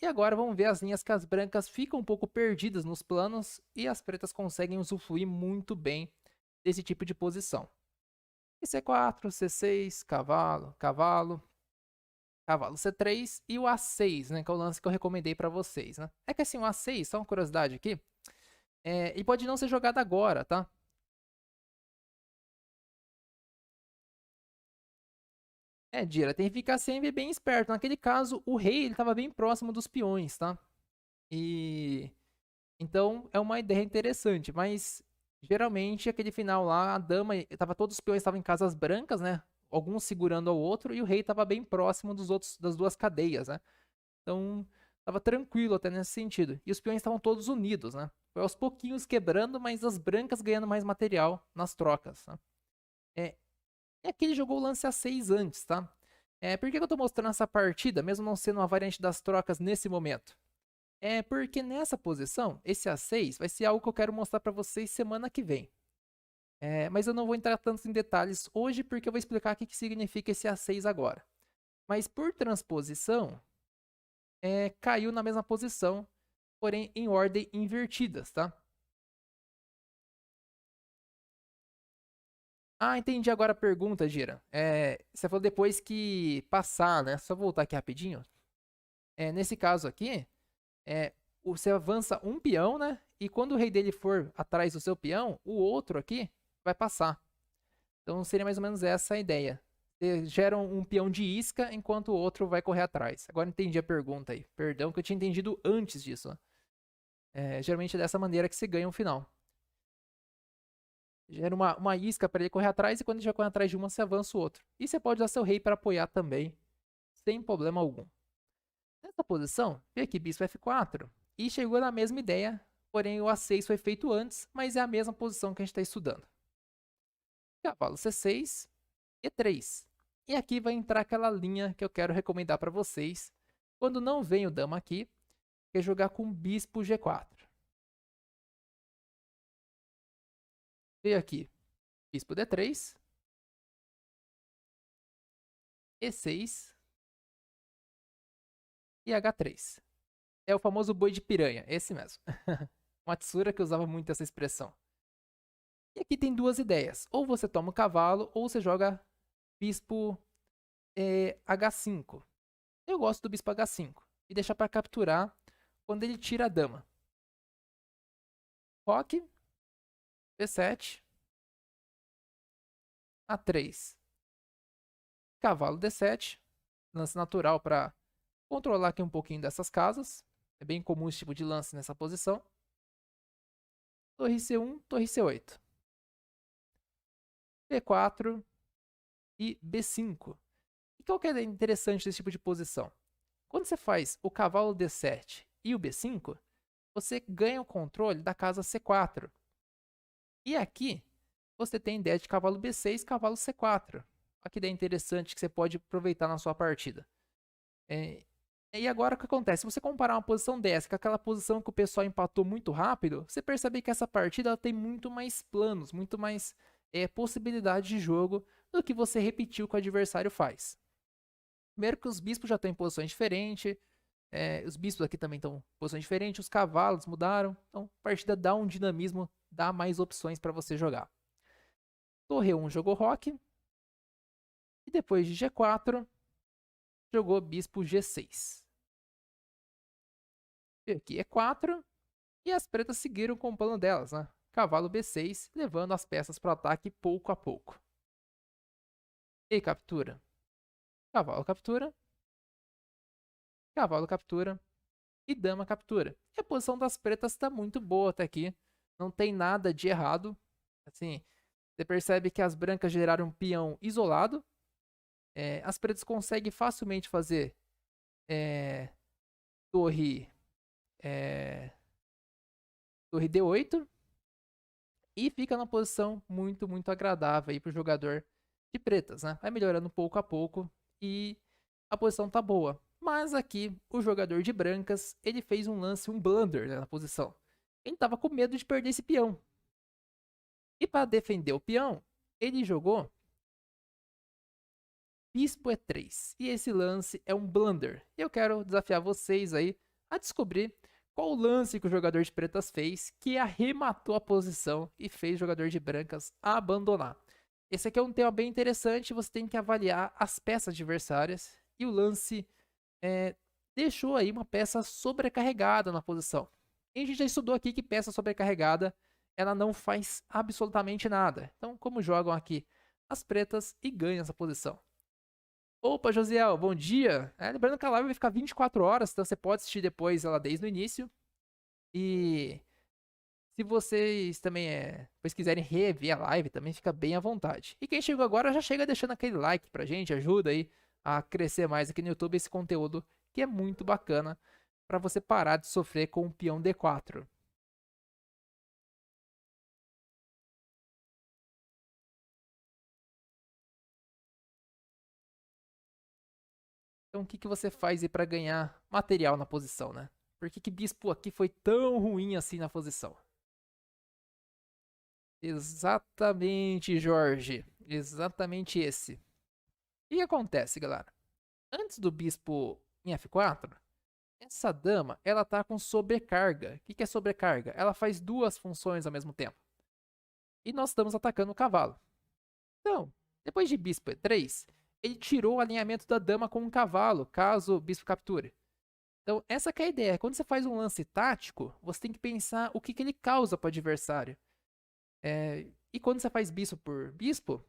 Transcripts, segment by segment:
e agora vamos ver as linhas que as brancas ficam um pouco perdidas nos planos e as pretas conseguem usufruir muito bem desse tipo de posição. E C4, C6, cavalo, cavalo, cavalo C3 e o A6, né, que é o lance que eu recomendei para vocês, né? É que assim, o A6, só uma curiosidade aqui, ele pode não ser jogado agora, tá? Dira, tem que ficar sempre bem esperto. Naquele caso, o rei ele estava bem próximo dos peões, tá? E então é uma ideia interessante, mas geralmente aquele final lá, a dama, todos os peões estavam em casas brancas, né? Alguns segurando ao outro e o rei estava bem próximo dos outros das duas cadeias, né? Então estava tranquilo até nesse sentido. E os peões estavam todos unidos, né? Foi aos pouquinhos quebrando, mas as brancas ganhando mais material nas trocas, né? É, e aqui ele jogou o lance A6 antes, tá? Por que eu tô mostrando essa partida, mesmo não sendo uma variante das trocas nesse momento? É porque nessa posição, esse A6 vai ser algo que eu quero mostrar para vocês semana que vem. Mas eu não vou entrar tanto em detalhes hoje, porque eu vou explicar o que significa esse A6 agora. Mas por transposição, caiu na mesma posição, porém em ordem invertidas, tá? Ah, entendi agora a pergunta, Gira. Você falou depois que passar, né? Só voltar aqui rapidinho. Nesse caso aqui, você avança um peão, né? E quando o rei dele for atrás do seu peão, o outro aqui vai passar. Então seria mais ou menos essa a ideia. Você gera um peão de isca enquanto o outro vai correr atrás. Agora entendi a pergunta aí. Perdão que eu tinha entendido antes disso, né? Geralmente é dessa maneira que se ganha um final. Gera uma isca para ele correr atrás e quando ele já corre atrás de uma, você avança o outro. E você pode usar seu rei para apoiar também, sem problema algum. Nessa posição, veio aqui bispo F4 e chegou na mesma ideia, porém o A6 foi feito antes, mas é a mesma posição que a gente está estudando. Cavalo C6, E3. E aqui vai entrar aquela linha que eu quero recomendar para vocês. Quando não vem o dama aqui, que é jogar com bispo G4. Veio aqui, bispo D3, E6 e H3. É o famoso boi de piranha, esse mesmo. Matsura que usava muito essa expressão. E aqui tem duas ideias. Ou você toma o cavalo, ou você joga bispo H5. Eu gosto do bispo H5. E deixar para capturar quando ele tira a dama. Roque, B7, A3. Cavalo D7. Lance natural para controlar aqui um pouquinho dessas casas. É bem comum esse tipo de lance nessa posição. Torre C1, torre C8. B4 e B5. E qual que é interessante desse tipo de posição? Quando você faz o cavalo D7 e o B5, você ganha o controle da casa C4. E aqui, você tem a ideia de cavalo B6, cavalo C4. Olha que ideia interessante que você pode aproveitar na sua partida. E agora o que acontece? Se você comparar uma posição dessa com aquela posição que o pessoal empatou muito rápido, você percebe que essa partida ela tem muito mais planos, muito mais possibilidade de jogo do que você repetir o que o adversário faz. Primeiro que os bispos já estão em posições diferentes, os bispos aqui também estão em posições diferentes, os cavalos mudaram, então a partida dá um dinamismo, dá mais opções para você jogar. Torre 1 jogou roque, e depois de G4, jogou bispo G6. E aqui E4, e as pretas seguiram com o plano delas, né? Cavalo B6, levando as peças para o ataque pouco a pouco. E captura. Cavalo captura. Cavalo captura. E dama captura. E a posição das pretas está muito boa até aqui. Não tem nada de errado. Assim, você percebe que as brancas geraram um peão isolado. As pretas conseguem facilmente fazer torre, torre D8. E fica numa posição muito, muito agradável para o jogador de pretas, né? Vai melhorando pouco a pouco e a posição tá boa. Mas aqui, o jogador de brancas, ele fez um lance, um blunder, né, na posição. Ele tava com medo de perder esse peão. E para defender o peão, ele jogou bispo E3. E esse lance é um blunder. Eu quero desafiar vocês aí a descobrir qual o lance que o jogador de pretas fez que arrematou a posição e fez o jogador de brancas abandonar. Esse aqui é um tema bem interessante, você tem que avaliar as peças adversárias e o lance deixou aí uma peça sobrecarregada na posição. E a gente já estudou aqui que peça sobrecarregada ela não faz absolutamente nada. Então, como jogam aqui as pretas e ganham essa posição. Opa, Josiel, bom dia! Lembrando que a live vai ficar 24 horas, então você pode assistir depois ela desde o início. E se vocês também depois quiserem rever a live, também fica bem à vontade. E quem chegou agora já chega deixando aquele like pra gente, ajuda aí a crescer mais aqui no YouTube esse conteúdo que é muito bacana para você parar de sofrer com o peão D4. Então o que que você faz aí para ganhar material na posição, né? Por que que bispo aqui foi tão ruim assim na posição? Exatamente, Jorge. Exatamente esse. O que acontece, galera? Antes do bispo em F4, essa dama, ela tá com sobrecarga. O que é sobrecarga? Ela faz duas funções ao mesmo tempo. E nós estamos atacando o cavalo. Então, depois de bispo E3, ele tirou o alinhamento da dama com o cavalo, caso o bispo capture. Então, essa que é a ideia. Quando você faz um lance tático, você tem que pensar o que, que ele causa para o adversário. E quando você faz bispo por bispo,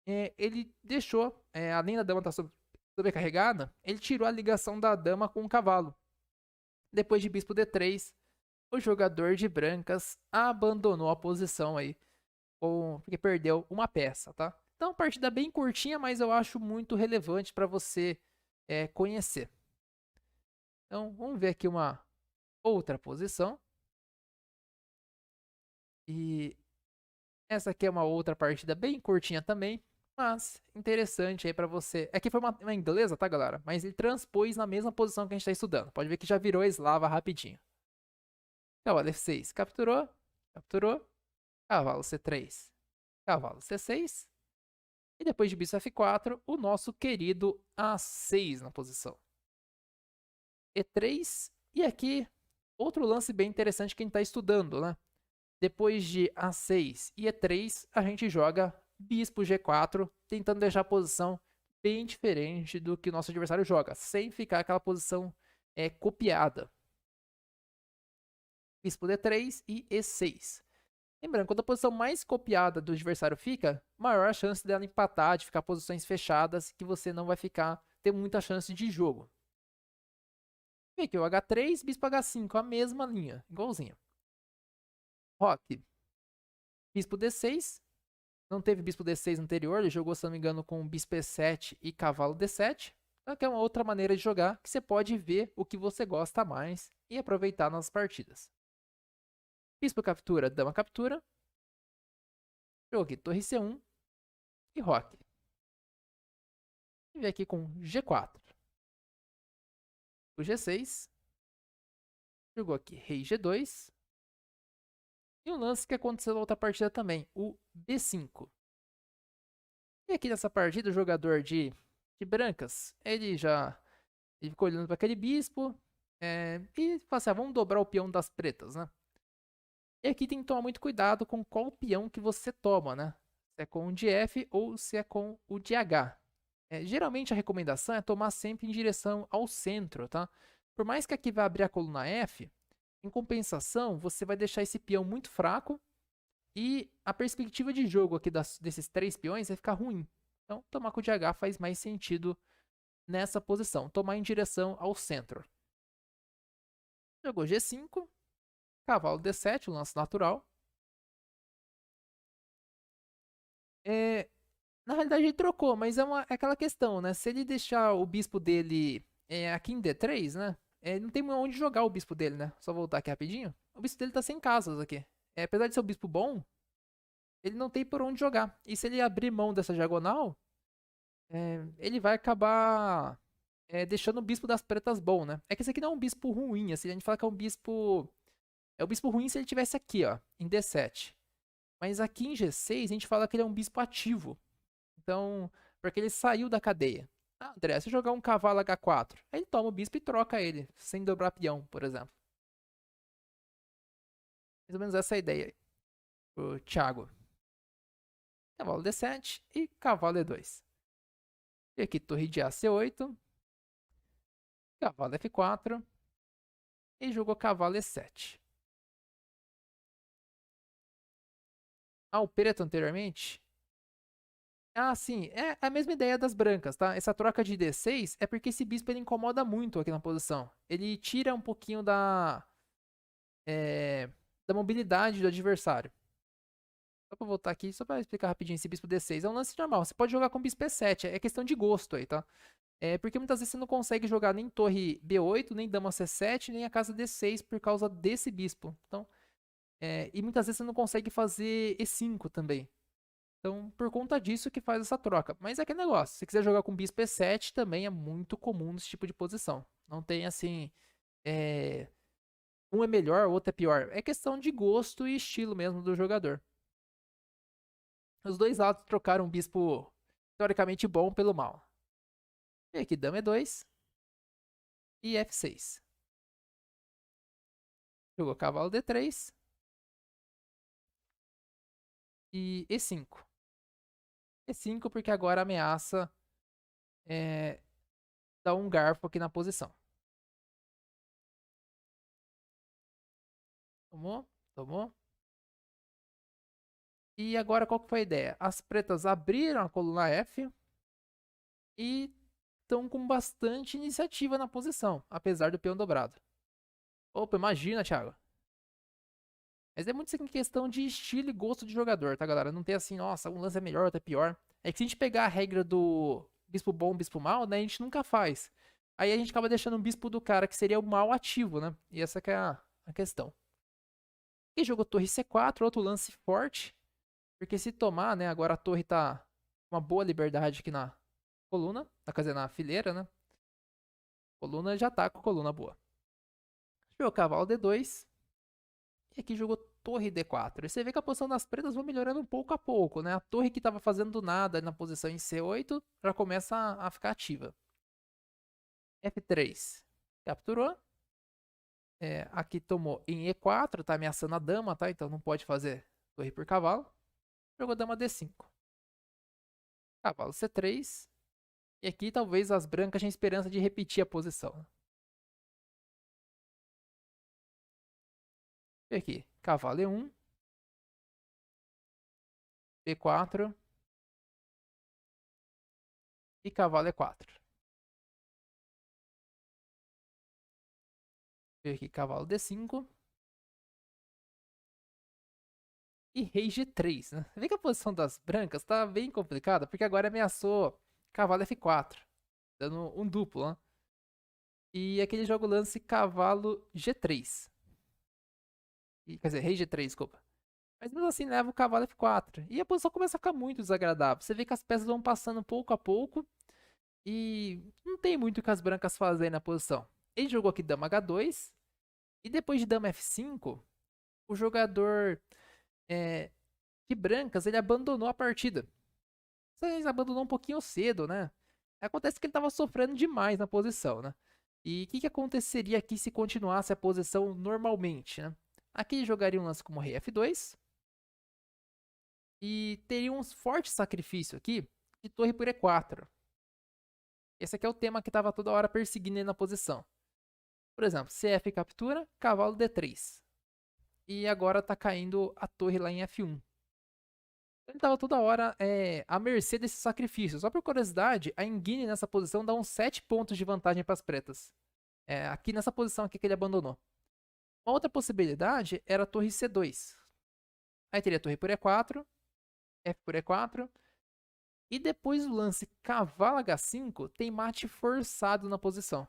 ele deixou, além da dama estar sobrecarregada, ele tirou a ligação da dama com o cavalo. Depois de bispo D3, o jogador de brancas abandonou a posição aí, porque perdeu uma peça, tá? Então, partida bem curtinha, mas eu acho muito relevante para você conhecer. Então, vamos ver aqui uma outra posição. E essa aqui é uma outra partida bem curtinha também, mas interessante aí pra você. Aqui foi uma inglesa, tá, galera? Mas ele transpôs na mesma posição que a gente tá estudando. Pode ver que já virou eslava rapidinho. Cavalo F6, capturou, capturou. Cavalo C3, cavalo C6. E depois de bispo F4, o nosso querido A6 na posição. E3, e aqui outro lance bem interessante que a gente tá estudando, né? Depois de A6 e E3, a gente joga bispo G4, tentando deixar a posição bem diferente do que o nosso adversário joga, sem ficar aquela posição copiada. Bispo D3 e E6. Lembrando, quando a posição mais copiada do adversário fica, maior a chance dela empatar, de ficar posições fechadas, que você não vai ter muita chance de jogo. E aqui o H3, bispo H5, a mesma linha, igualzinho. Roque, bispo D6. Não teve bispo D6 anterior, ele jogou, se não me engano, com bispo E7 e cavalo D7. Então, que é uma outra maneira de jogar, que você pode ver o que você gosta mais e aproveitar nas partidas. Bispo captura, dama captura. Jogo aqui, torre C1 e roque. E vem aqui com G4. O G6. Jogou aqui rei G2. E um lance que aconteceu na outra partida também, o B5. E aqui nessa partida, o jogador de brancas, ele ficou olhando para aquele bispo e falou assim, vamos dobrar o peão das pretas, né? E aqui tem que tomar muito cuidado com qual peão que você toma, né? Se é com o de F ou se é com o de H. Geralmente a recomendação é tomar sempre em direção ao centro, tá? Por mais que aqui vá abrir a coluna F, em compensação, você vai deixar esse peão muito fraco e a perspectiva de jogo aqui desses três peões vai ficar ruim. Então, tomar com o de H faz mais sentido nessa posição, tomar em direção ao centro. Jogou G5, cavalo D7, o lance natural. Na realidade ele trocou, mas é aquela questão, né? Se ele deixar o bispo dele aqui em D3, né? Não tem onde jogar o bispo dele, né? Só voltar aqui rapidinho. O bispo dele tá sem casas aqui. Apesar de ser um bispo bom, ele não tem por onde jogar. E se ele abrir mão dessa diagonal, ele vai acabar deixando o bispo das pretas bom, né? É que esse aqui não é um bispo ruim, assim, a gente fala que é um bispo... É o bispo ruim se ele tivesse aqui, ó, em D7. Mas aqui em G6 a gente fala que ele é um bispo ativo. Então, porque ele saiu da cadeia. Ah, André, se eu jogar um cavalo H4, aí ele toma o bispo e troca ele, sem dobrar peão, por exemplo. Mais ou menos essa é a ideia aí, pro Thiago. Cavalo D7 e cavalo E2. E aqui torre de A C8, cavalo F4 e jogou cavalo E7. Ah, o preto anteriormente? Ah, sim, é a mesma ideia das brancas, tá? Essa troca de D6 é porque esse bispo ele incomoda muito aqui na posição. Ele tira um pouquinho é, da mobilidade do adversário. Só pra voltar aqui, só pra explicar rapidinho esse bispo D6. É um lance normal, você pode jogar com bispo E7, é questão de gosto aí, tá? É porque muitas vezes você não consegue jogar nem torre B8, nem dama C7, nem a casa D6 por causa desse bispo. Então, e muitas vezes você não consegue fazer E5 também. Então, por conta disso que faz essa troca. Mas é aquele negócio, se você quiser jogar com bispo E7, também é muito comum nesse tipo de posição. Não tem assim, é, um é melhor, o outro é pior. É questão de gosto e estilo mesmo do jogador. Os dois lados trocaram um bispo teoricamente bom pelo mal. E aqui dama E2 e F6. Jogou cavalo D3 e E5. E5 porque agora ameaça é, dar um garfo aqui na posição. Tomou? Tomou? E agora qual que foi a ideia? As pretas abriram a coluna F e estão com bastante iniciativa na posição, apesar do peão dobrado. Opa, imagina, Thiago. Mas é muito assim questão de estilo e gosto de jogador, tá, galera? Não tem assim, nossa, um lance é melhor, outro é pior. É que se a gente pegar a regra do bispo bom, bispo mal, né, a gente nunca faz. Aí a gente acaba deixando um bispo do cara que seria o mal ativo, né? E essa que é a questão. E jogou torre C4, outro lance forte. Porque se tomar, né, agora a torre tá com uma boa liberdade aqui na coluna, tá quer dizer, na fileira, né? Coluna já tá com a coluna boa. Jogou cavalo D2 e aqui jogou torre D4. E você vê que a posição das pretas vai melhorando pouco a pouco, né? A torre que tava fazendo nada na posição em C8 já começa a ficar ativa. F3 capturou. Aqui tomou em E4, tá ameaçando a dama, tá? Então não pode fazer torre por cavalo. Jogou dama D5. Cavalo C3. E aqui talvez as brancas tenham esperança de repetir a posição. E aqui, cavalo E1, B4 e cavalo E4. E aqui, cavalo D5 e rei G3, né? Vê que a posição das brancas tá bem complicada, porque agora ameaçou cavalo F4, dando um duplo, né? E aquele jogo lance cavalo G3. Quer dizer, rei G3, desculpa. Mas mesmo assim leva o cavalo F4. E a posição começa a ficar muito desagradável. Você vê que as peças vão passando pouco a pouco. E não tem muito o que as brancas fazem na posição. Ele jogou aqui dama H2. E depois de dama F5, o jogador de brancas ele abandonou a partida. Ele abandonou um pouquinho cedo, né? Acontece que ele estava sofrendo demais na posição, né? E o que aconteceria aqui se continuasse a posição normalmente, né? Aqui ele jogaria um lance como rei F2. E teria um forte sacrifício aqui de torre por E4. Esse aqui é o tema que estava toda hora perseguindo ele na posição. Por exemplo, CF captura, cavalo D3. E agora tá caindo a torre lá em F1. Ele tava toda hora à mercê desse sacrifício. Só por curiosidade, a Engine nessa posição dá uns 7 pontos de vantagem para as pretas. Aqui nessa posição aqui que ele abandonou. Uma outra possibilidade era a torre C2. Aí teria torre por E4, F por E4. E depois do lance cavalo H5, tem mate forçado na posição.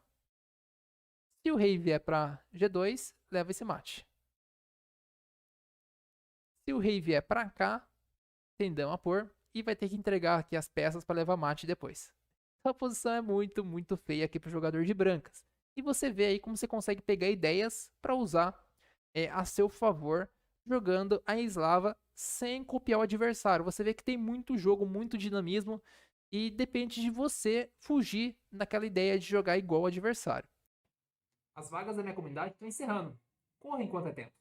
Se o rei vier para G2, leva esse mate. Se o rei vier para cá, tem dama a pôr e vai ter que entregar aqui as peças para levar mate depois. Então a posição é muito, muito feia aqui para o jogador de brancas. E você vê aí como você consegue pegar ideias para usar a seu favor jogando a eslava sem copiar o adversário. Você vê que tem muito jogo, muito dinamismo E depende de você fugir daquela ideia de jogar igual ao adversário. As vagas da minha comunidade estão encerrando. Corre enquanto é tempo.